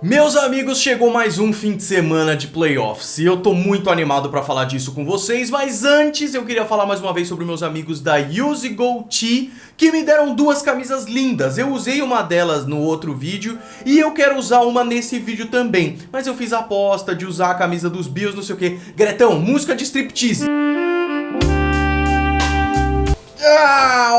Meus amigos, chegou mais um fim de semana de playoffs e eu tô muito animado pra falar disso com vocês, mas antes eu queria falar mais uma vez sobre meus amigos da Use Goatee, que me deram duas camisas lindas. Eu usei uma delas no outro vídeo e eu quero usar uma nesse vídeo também, mas eu fiz a aposta de usar a camisa dos Bills, não sei o que. Gretão, música de striptease.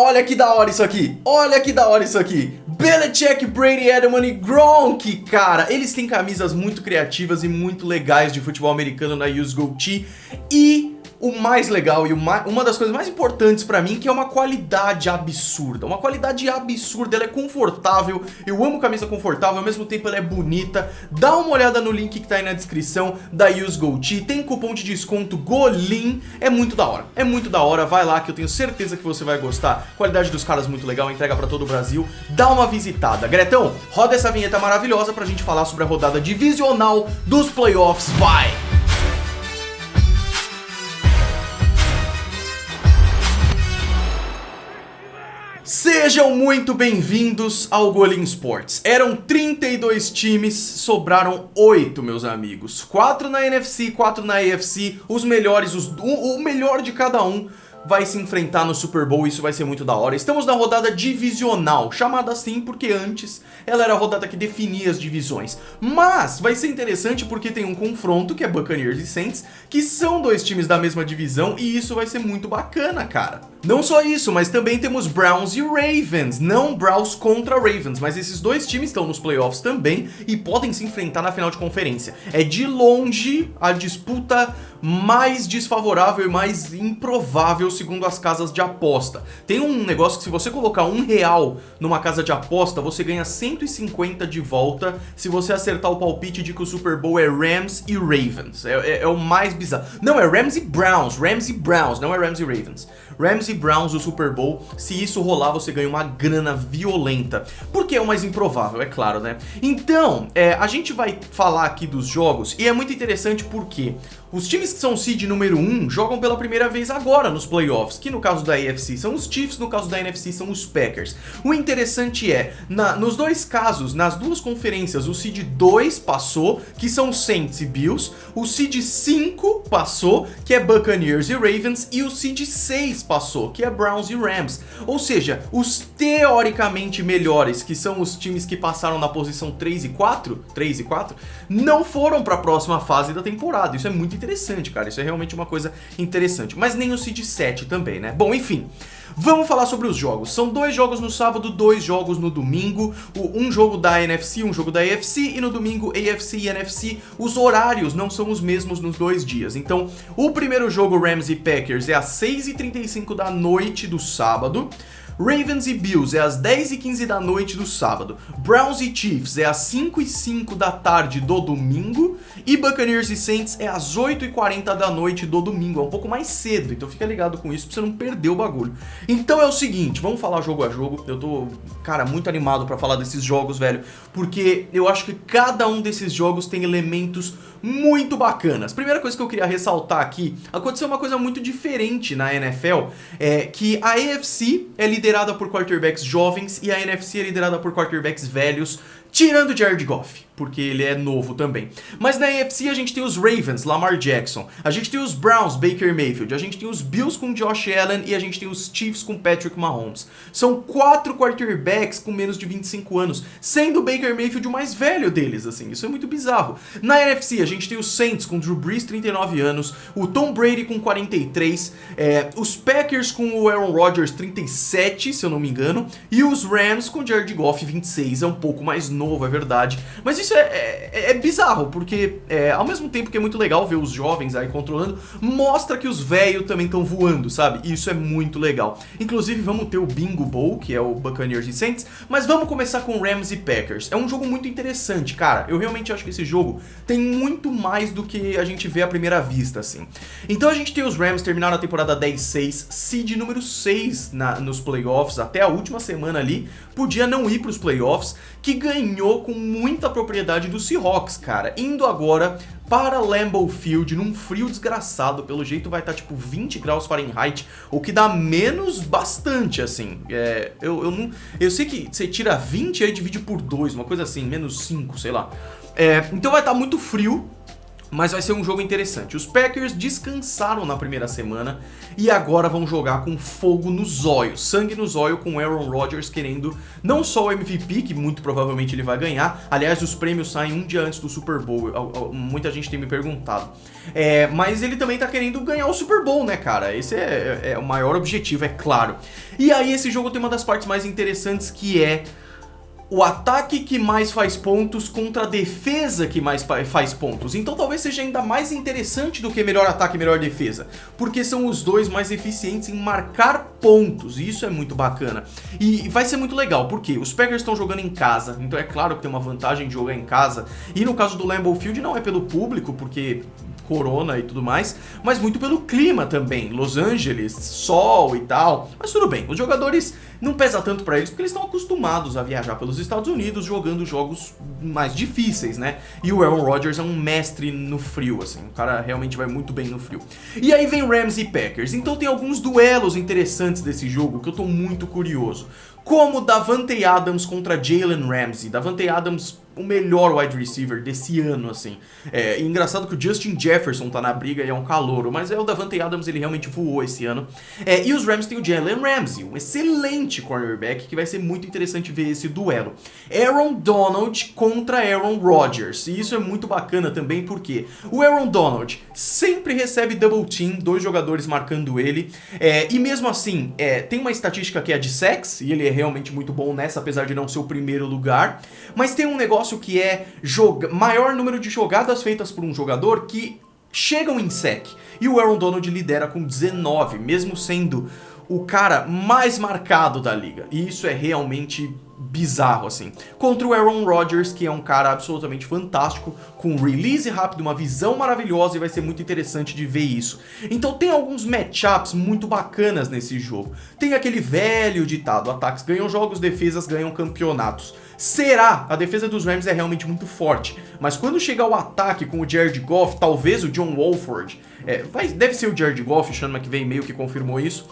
Olha que da hora isso aqui, olha que da hora isso aqui. Belichick, Brady, Edelman e Gronk, cara, eles têm camisas muito criativas e muito legais de futebol americano na Use Goatee. E o mais legal e uma das coisas mais importantes pra mim, que é uma qualidade absurda. Uma qualidade absurda, ela é confortável, eu amo camisa confortável, ao mesmo tempo ela é bonita. Dá uma olhada no link que tá aí na descrição da Use Goatee, tem cupom de desconto GOLIN, é muito da hora, vai lá que eu tenho certeza que você vai gostar. Qualidade dos caras muito legal, entrega pra todo o Brasil, dá uma visitada. Gretão, roda essa vinheta maravilhosa pra gente falar sobre a rodada divisional dos playoffs, vai! Sejam muito bem-vindos ao Golin Sports. Eram 32 times, sobraram 8, meus amigos. 4 na NFC, 4 na AFC, os melhores, o melhor de cada um vai se enfrentar no Super Bowl, isso vai ser muito da hora. Estamos na rodada divisional, chamada assim porque antes ela era a rodada que definia as divisões. Mas vai ser interessante porque tem um confronto, que é Buccaneers e Saints, que são dois times da mesma divisão e isso vai ser muito bacana, cara. Não só isso, mas também temos Browns e Ravens, não Browns contra Ravens, mas esses dois times estão nos playoffs também e podem se enfrentar na final de conferência. É de longe a disputa mais desfavorável e mais improvável segundo as casas de aposta. Tem um negócio que se você colocar R$1 numa casa de aposta, você ganha 150 de volta se você acertar o palpite de que o Super Bowl é Rams e Ravens. É o mais bizarro. Não, é Rams e Browns, não é Rams e Ravens. Rams e Browns o Super Bowl, se isso rolar você ganha uma grana violenta, porque é o mais improvável, é claro, né? Então, a gente vai falar aqui dos jogos e é muito interessante porque os times que são seed número 1 jogam pela primeira vez agora nos playoffs, que no caso da AFC são os Chiefs, no caso da NFC são os Packers. O interessante é, nos dois casos, nas duas conferências, o seed 2 passou, que são Saints e Bills, o seed 5 passou, que é Buccaneers e Ravens, e o seed 6 passou, que é Browns e Rams. Ou seja, os teoricamente melhores, que são os times que passaram na posição 3 e 4, não foram para a próxima fase da temporada. Isso é muito interessante, cara, isso é realmente uma coisa interessante, mas nem o seed 7 também, né? Bom, enfim, vamos falar sobre os jogos. São 2 jogos no sábado, 2 jogos no domingo, um jogo da NFC, um jogo da AFC, e no domingo AFC e NFC. Os horários não são os mesmos nos 2 dias, então o primeiro jogo, Rams e Packers, é às 6h35 da noite do sábado. Ravens e Bills é às 10h15 da noite do sábado. Browns e Chiefs é às 5h05 da tarde do domingo. E Buccaneers e Saints é às 8h40 da noite do domingo. É um pouco mais cedo, então fica ligado com isso pra você não perder o bagulho. Então é o seguinte, vamos falar jogo a jogo. Eu tô, cara, muito animado pra falar desses jogos, velho, porque eu acho que cada um desses jogos tem elementos muito bacanas. Primeira coisa que eu queria ressaltar aqui, aconteceu uma coisa muito diferente na NFL, que a AFC é liderada por quarterbacks jovens e a NFC é liderada por quarterbacks velhos, tirando Jared Goff, porque ele é novo também. Mas na AFC a gente tem os Ravens, Lamar Jackson, a gente tem os Browns, Baker Mayfield, a gente tem os Bills com Josh Allen e a gente tem os Chiefs com Patrick Mahomes. São 4 quarterbacks com menos de 25 anos, sendo o Baker Mayfield o mais velho deles, assim, isso é muito bizarro. Na NFC a gente tem os Saints com Drew Brees, 39 anos, o Tom Brady com 43, os Packers com o Aaron Rodgers, 37, se eu não me engano, e os Rams com Jared Goff, 26, é um pouco mais novo, é verdade, mas isso é bizarro, porque ao mesmo tempo que é muito legal ver os jovens aí controlando, mostra que os velhos também estão voando, sabe? E isso é muito legal. Inclusive vamos ter o Bingo Bowl, que é o Buccaneers e Saints, mas vamos começar com Rams e Packers. É um jogo muito interessante, cara, eu realmente acho que esse jogo tem muito mais do que a gente vê à primeira vista, assim. Então a gente tem os Rams terminaram a temporada 10-6, seed número 6 nos playoffs, até a última semana ali, podia não ir para os playoffs, que ganhou ganhou com muita propriedade do Seahawks, cara, indo agora para Lambeau Field, num frio desgraçado, pelo jeito vai estar tipo 20 graus Fahrenheit, o que dá menos bastante, assim. Eu sei que você tira 20 e aí divide por 2, uma coisa assim, menos 5, sei lá. Então vai estar muito frio, mas vai ser um jogo interessante. Os Packers descansaram na primeira semana e agora vão jogar com fogo no zóio, sangue no zóio, com Aaron Rodgers querendo não só o MVP, que muito provavelmente ele vai ganhar. Aliás, os prêmios saem um dia antes do Super Bowl, muita gente tem me perguntado. Mas ele também tá querendo ganhar o Super Bowl, né, cara? Esse é o maior objetivo, é claro. E aí esse jogo tem uma das partes mais interessantes, que é o ataque que mais faz pontos contra a defesa que mais faz pontos. Então talvez seja ainda mais interessante do que melhor ataque e melhor defesa, porque são os dois mais eficientes em marcar pontos, e isso é muito bacana. E vai ser muito legal, porque os Packers estão jogando em casa, então é claro que tem uma vantagem de jogar em casa. E no caso do Lambeau Field não é pelo público, porque corona e tudo mais, mas muito pelo clima também. Los Angeles, sol e tal. Mas tudo bem, os jogadores não pesa tanto pra eles, porque eles estão acostumados a viajar pelos Estados Unidos jogando jogos mais difíceis, né? E o Aaron Rodgers é um mestre no frio, assim. O cara realmente vai muito bem no frio. E aí vem Rams e Packers. Então tem alguns duelos interessantes desse jogo que eu tô muito curioso. Como Davante Adams contra Jalen Ramsey. Davante Adams, o melhor wide receiver desse ano, assim. E engraçado que o Justin Jefferson tá na briga e é um calouro, mas o Davante Adams, ele realmente voou esse ano. E os Rams têm o Jalen Ramsey, um excelente cornerback, que vai ser muito interessante ver esse duelo. Aaron Donald contra Aaron Rodgers, e isso é muito bacana também, porque o Aaron Donald sempre recebe double team, 2 jogadores marcando ele, e mesmo assim, tem uma estatística que é de sacks, e ele é realmente muito bom nessa, apesar de não ser o primeiro lugar, mas tem um negócio que é maior número de jogadas feitas por um jogador que chegam em sack. E o Aaron Donald lidera com 19, mesmo sendo o cara mais marcado da liga. E isso é realmente bizarro, assim. Contra o Aaron Rodgers, que é um cara absolutamente fantástico, com um release rápido, uma visão maravilhosa, e vai ser muito interessante de ver isso. Então tem alguns matchups muito bacanas nesse jogo. Tem aquele velho ditado: ataques ganham jogos, defesas ganham campeonatos. Será? A defesa dos Rams é realmente muito forte, mas quando chegar o ataque com o Jared Goff, talvez o John Wolford, deve ser o Jared Goff, o Sean McVay meio que confirmou isso,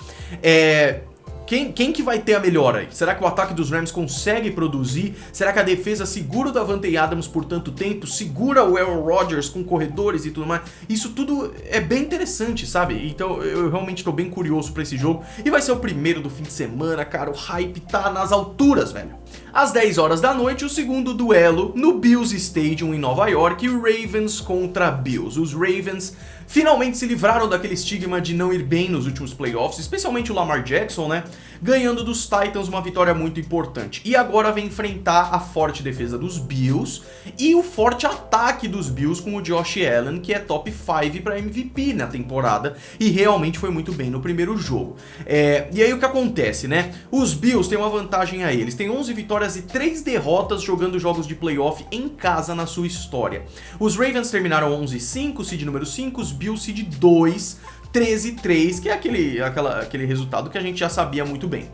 Quem que vai ter a melhora aí? Será que o ataque dos Rams consegue produzir? Será que a defesa segura o Davante Adams por tanto tempo? Segura o Aaron Rodgers com corredores e tudo mais? Isso tudo é bem interessante, sabe? Então eu realmente tô bem curioso pra esse jogo. E vai ser o primeiro do fim de semana, cara. O hype tá nas alturas, velho. Às 10 horas da noite, o segundo duelo no Bills Stadium em Nova York, Ravens contra Bills. Os Ravens finalmente se livraram daquele estigma de não ir bem nos últimos playoffs, especialmente o Lamar Jackson, né? Ganhando dos Titans uma vitória muito importante. E agora vem enfrentar a forte defesa dos Bills e o forte ataque dos Bills com o Josh Allen, que é top 5 para MVP na temporada e realmente foi muito bem no primeiro jogo. E aí o que acontece, né? Os Bills têm uma vantagem aí. Eles têm 11 vitórias e 3 derrotas jogando jogos de playoff em casa na sua história. Os Ravens terminaram 11-5, seed número 5, os Bills seed 2, 13-3, que é aquele resultado que a gente já sabia muito bem.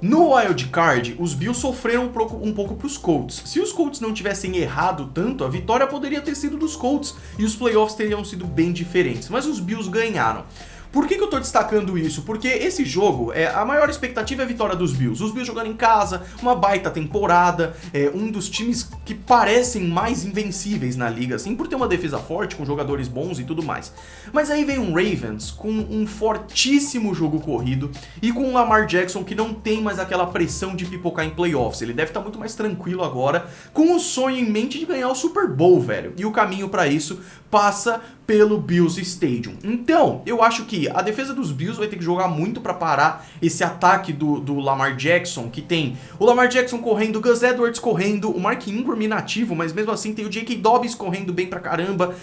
No Wild Card, os Bills sofreram um pouco para os Colts. Se os Colts não tivessem errado tanto, a vitória poderia ter sido dos Colts e os playoffs teriam sido bem diferentes, mas os Bills ganharam. Por que eu tô destacando isso? Porque esse jogo, a maior expectativa é a vitória dos Bills. Os Bills jogando em casa, uma baita temporada, um dos times que parecem mais invencíveis na liga, assim, por ter uma defesa forte, com jogadores bons e tudo mais. Mas aí vem um Ravens com um fortíssimo jogo corrido e com um Lamar Jackson que não tem mais aquela pressão de pipocar em playoffs. Ele deve estar muito mais tranquilo agora, com o sonho em mente de ganhar o Super Bowl, velho. E o caminho pra isso passa pelo Bills Stadium. Então, eu acho que a defesa dos Bills vai ter que jogar muito pra parar esse ataque do Lamar Jackson, que tem o Lamar Jackson correndo, o Gus Edwards correndo, o Mark Ingram inativo, mas mesmo assim tem o J.K. Dobbins correndo bem pra caramba,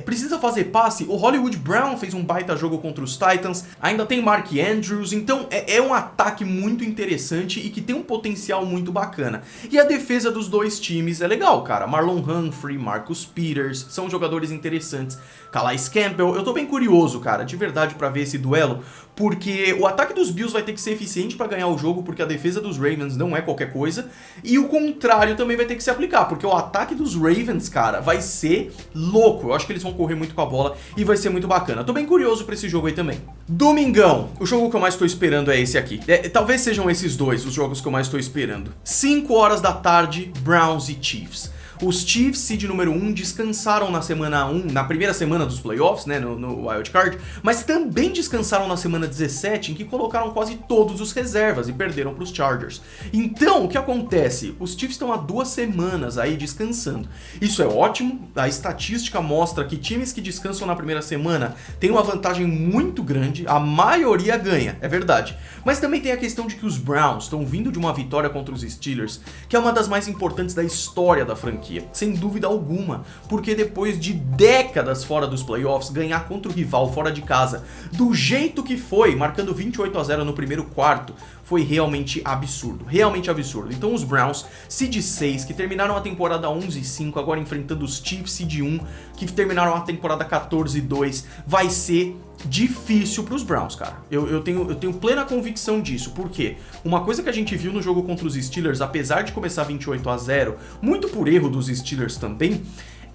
precisa fazer passe, o Hollywood Brown fez um baita jogo contra os Titans, ainda tem Mark Andrews, então é um ataque muito interessante e que tem um potencial muito bacana. E a defesa dos dois times é legal, cara. Marlon Humphrey, Marcus Peters, são jogadores interessantes Calais Campbell. Eu tô bem curioso, cara, de verdade, pra ver esse duelo, porque o ataque dos Bills vai ter que ser eficiente pra ganhar o jogo, porque a defesa dos Ravens não é qualquer coisa, e o contrário também vai ter que se aplicar, porque o ataque dos Ravens, cara, vai ser louco. Eu acho que eles vão correr muito com a bola e vai ser muito bacana. Tô bem curioso pra esse jogo aí também. Domingão, o jogo que eu mais tô esperando é esse aqui. Talvez sejam esses dois os jogos que eu mais tô esperando. 5 horas da tarde, Browns e Chiefs. Os Chiefs, seed número 1, descansaram na semana 1, na primeira semana dos playoffs, né, no Wild Card, mas também descansaram na semana 17, em que colocaram quase todos os reservas e perderam para os Chargers. Então, o que acontece? Os Chiefs estão há 2 semanas aí descansando. Isso é ótimo, a estatística mostra que times que descansam na primeira semana têm uma vantagem muito grande, a maioria ganha, é verdade. Mas também tem a questão de que os Browns estão vindo de uma vitória contra os Steelers, que é uma das mais importantes da história da franquia. Sem dúvida alguma, porque depois de décadas fora dos playoffs, ganhar contra o rival fora de casa, do jeito que foi, marcando 28-0 no primeiro quarto, foi realmente absurdo, realmente absurdo. Então os Browns, seed 6, que terminaram a temporada 11-5, agora enfrentando os Chiefs, seed 1, que terminaram a temporada 14-2, vai ser difícil pros Browns, cara. Eu tenho plena convicção disso, porque uma coisa que a gente viu no jogo contra os Steelers, apesar de começar 28-0, muito por erro dos Steelers também,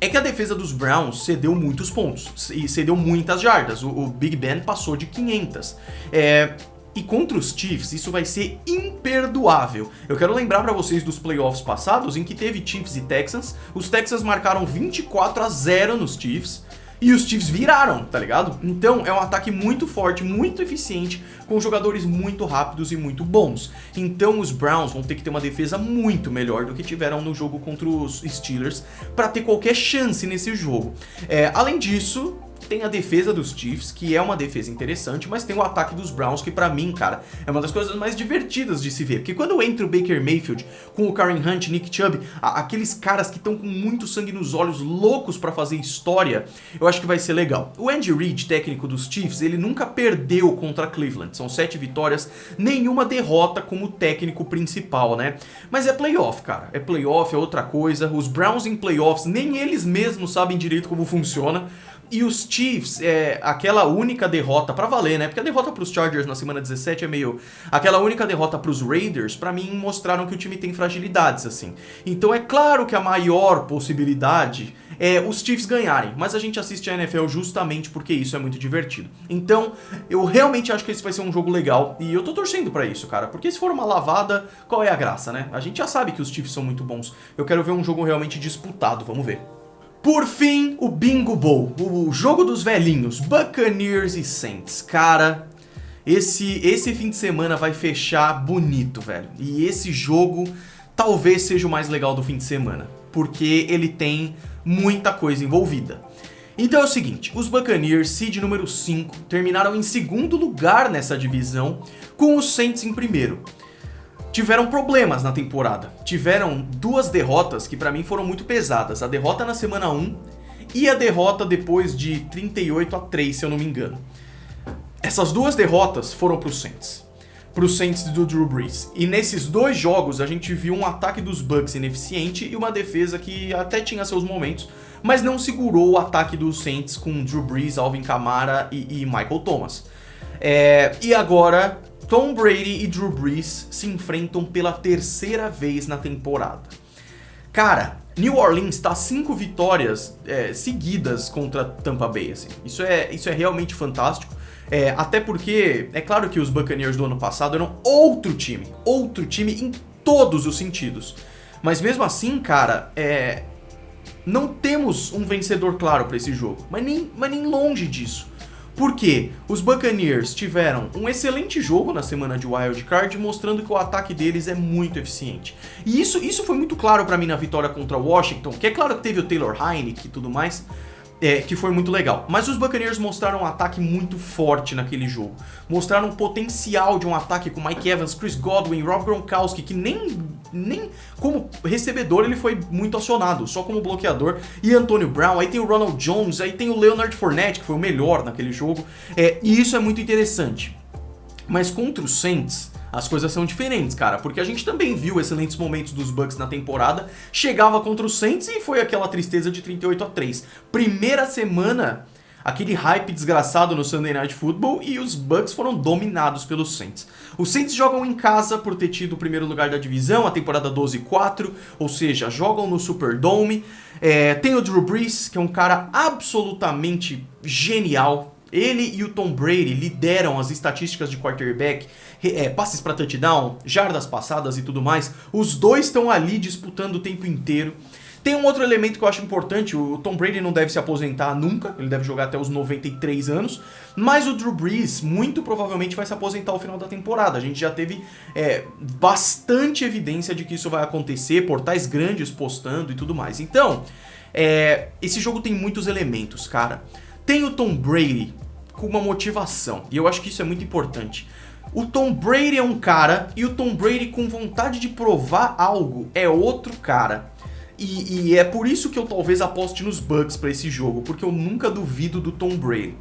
é que a defesa dos Browns cedeu muitos pontos e cedeu muitas jardas. O Big Ben passou de 500. E contra os Chiefs, isso vai ser imperdoável. Eu quero lembrar pra vocês dos playoffs passados, em que teve Chiefs e Texans. Os Texans marcaram 24-0 nos Chiefs. E os Chiefs viraram, tá ligado? Então é um ataque muito forte, muito eficiente, com jogadores muito rápidos e muito bons. Então os Browns vão ter que ter uma defesa muito melhor do que tiveram no jogo contra os Steelers para ter qualquer chance nesse jogo. Além disso, tem a defesa dos Chiefs, que é uma defesa interessante, mas tem o ataque dos Browns, que pra mim, cara, é uma das coisas mais divertidas de se ver. Porque quando entra o Baker Mayfield com o Kareem Hunt, Nick Chubb, aqueles caras que estão com muito sangue nos olhos, loucos pra fazer história, eu acho que vai ser legal. O Andy Reid, técnico dos Chiefs, ele nunca perdeu contra Cleveland. São 7 vitórias, nenhuma derrota como técnico principal, né? Mas é playoff, cara. É playoff, é outra coisa. Os Browns em playoffs, nem eles mesmos sabem direito como funciona. E os Chiefs, aquela única derrota pra valer, né? Porque a derrota pros Chargers na semana 17 é meio... Aquela única derrota pros Raiders, pra mim, mostraram que o time tem fragilidades, assim. Então é claro que a maior possibilidade é os Chiefs ganharem. Mas a gente assiste a NFL justamente porque isso é muito divertido. Então, eu realmente acho que esse vai ser um jogo legal. E eu tô torcendo pra isso, cara. Porque se for uma lavada, qual é a graça, né? A gente já sabe que os Chiefs são muito bons. Eu quero ver um jogo realmente disputado, vamos ver. Por fim, o Bingo Bowl, o jogo dos velhinhos, Buccaneers e Saints. Cara, esse fim de semana vai fechar bonito, velho. E esse jogo talvez seja o mais legal do fim de semana, porque ele tem muita coisa envolvida. Então é o seguinte, os Buccaneers, seed número 5, terminaram em segundo lugar nessa divisão, com os Saints em primeiro. Tiveram problemas na temporada, tiveram 2 derrotas que pra mim foram muito pesadas, a derrota na semana 1 e a derrota depois de 38-3, se eu não me engano. Essas 2 derrotas foram pro Saints do Drew Brees, e nesses 2 jogos a gente viu um ataque dos Bucs ineficiente e uma defesa que até tinha seus momentos, mas não segurou o ataque dos Saints com Drew Brees, Alvin Kamara e Michael Thomas. E agora Tom Brady e Drew Brees se enfrentam pela 3ª vez na temporada. Cara, New Orleans tá 5 vitórias seguidas contra Tampa Bay, assim. Isso é realmente fantástico. Até porque, é claro que os Buccaneers do ano passado eram outro time em todos os sentidos. Mas mesmo assim, cara, não temos um vencedor claro pra esse jogo, mas nem longe disso. Porque os Buccaneers tiveram um excelente jogo na semana de Wild Card, mostrando que o ataque deles é muito eficiente. E isso foi muito claro pra mim na vitória contra Washington, que é claro que teve o Taylor Heinicke e tudo mais, que foi muito legal. Mas os Buccaneers mostraram um ataque muito forte naquele jogo. Mostraram um potencial de um ataque com Mike Evans, Chris Godwin, Rob Gronkowski, que nem como recebedor ele foi muito acionado, só como bloqueador, e Antonio Brown, aí tem o Ronald Jones, aí tem o Leonard Fournette, que foi o melhor naquele jogo, e isso é muito interessante. Mas contra os Saints, as coisas são diferentes, cara, porque a gente também viu excelentes momentos dos Bucs na temporada, chegava contra os Saints e foi aquela tristeza de 38-3. Primeira semana aquele hype desgraçado no Sunday Night Football e os Bucks foram dominados pelos Saints. Os Saints jogam em casa por ter tido o primeiro lugar da divisão, a temporada 12-4, ou seja, jogam no Superdome. Tem o Drew Brees, que é um cara absolutamente genial. Ele e o Tom Brady lideram as estatísticas de quarterback, passes para touchdown, jardas passadas e tudo mais. Os dois estão ali disputando o tempo inteiro. Tem um outro elemento que eu acho importante, o Tom Brady não deve se aposentar nunca, ele deve jogar até os 93 anos, mas o Drew Brees muito provavelmente vai se aposentar ao final da temporada. A gente já teve bastante evidência de que isso vai acontecer, portais grandes postando e tudo mais. Então, esse jogo tem muitos elementos, cara. Tem o Tom Brady com uma motivação, e eu acho que isso é muito importante. O Tom Brady é um cara, e o Tom Brady com vontade de provar algo é outro cara. E é por isso que eu talvez aposte nos Bucks pra esse jogo, porque eu nunca duvido do Tom Brady.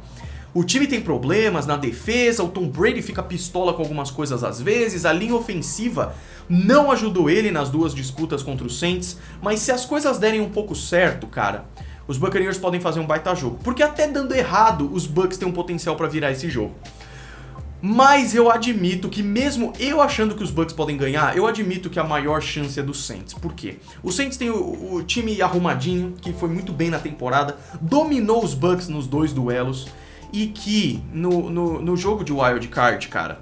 O time tem problemas na defesa, o Tom Brady fica pistola com algumas coisas às vezes, a linha ofensiva não ajudou ele nas duas disputas contra os Saints, mas se as coisas derem um pouco certo, cara, os Buccaneers podem fazer um baita jogo. Porque até dando errado, os Bucks têm um potencial pra virar esse jogo. Mas eu admito que mesmo eu achando que os Bucks podem ganhar, eu admito que a maior chance é do Saints. Por quê? O Saints tem o time arrumadinho, que foi muito bem na temporada, dominou os Bucks nos 2 duelos, e que no jogo de Wild Card, cara,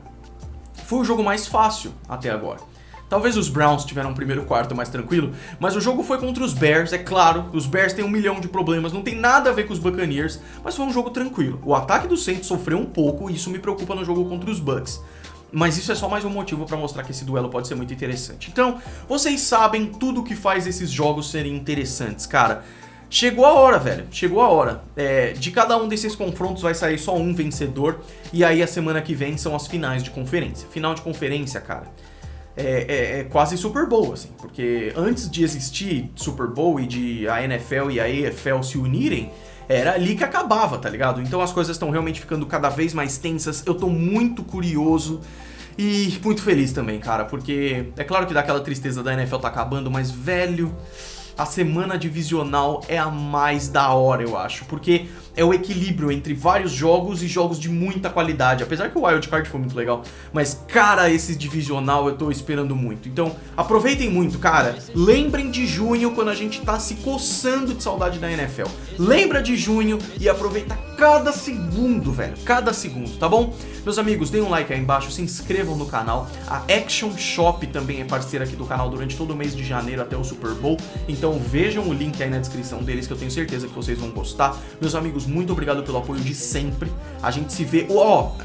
foi o jogo mais fácil até agora. Talvez os Browns tiveram um primeiro quarto mais tranquilo, mas o jogo foi contra os Bears, é claro, os Bears têm 1 milhão de problemas, não tem nada a ver com os Buccaneers, mas foi um jogo tranquilo. O ataque do Saints sofreu um pouco e isso me preocupa no jogo contra os Bucks. Mas isso é só mais um motivo pra mostrar que esse duelo pode ser muito interessante. Então, vocês sabem tudo o que faz esses jogos serem interessantes, cara. Chegou a hora, velho, chegou a hora. De cada um desses confrontos vai sair só um vencedor, e aí a semana que vem são as finais de conferência. Final de conferência, cara, é quase Super Bowl, assim, porque antes de existir Super Bowl e de a NFL e a AFL se unirem, era ali que acabava, tá ligado? Então as coisas estão realmente ficando cada vez mais tensas, eu tô muito curioso e muito feliz também, cara, porque é claro que dá aquela tristeza da NFL tá acabando, mas, velho, a semana divisional é a mais da hora, eu acho, porque é o equilíbrio entre vários jogos e jogos de muita qualidade, apesar que o Wild Card foi muito legal, mas, cara, esse divisional eu tô esperando muito. Então, aproveitem muito, cara. Lembrem de junho, quando a gente tá se coçando de saudade da NFL. Lembra de junho e aproveita cada segundo, velho, cada segundo, tá bom? Meus amigos, deem um like aí embaixo, se inscrevam no canal. A Action Shop também é parceira aqui do canal durante todo o mês de janeiro até o Super Bowl, então vejam o link aí na descrição deles que eu tenho certeza que vocês vão gostar. Meus amigos, muito obrigado pelo apoio de sempre. A gente se vê...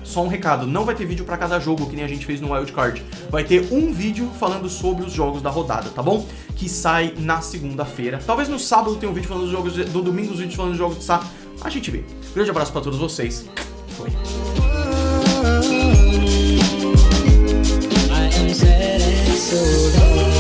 só um recado, não vai ter vídeo pra cada jogo que nem a gente fez no Wild Card. Vai ter um vídeo falando sobre os jogos da rodada, tá bom? Que sai na segunda-feira. Talvez no sábado tenha um vídeo falando dos jogos... No domingo os vídeos falando dos jogos de sábado. A gente vê. Grande abraço pra todos vocês. Foi. I am sad and so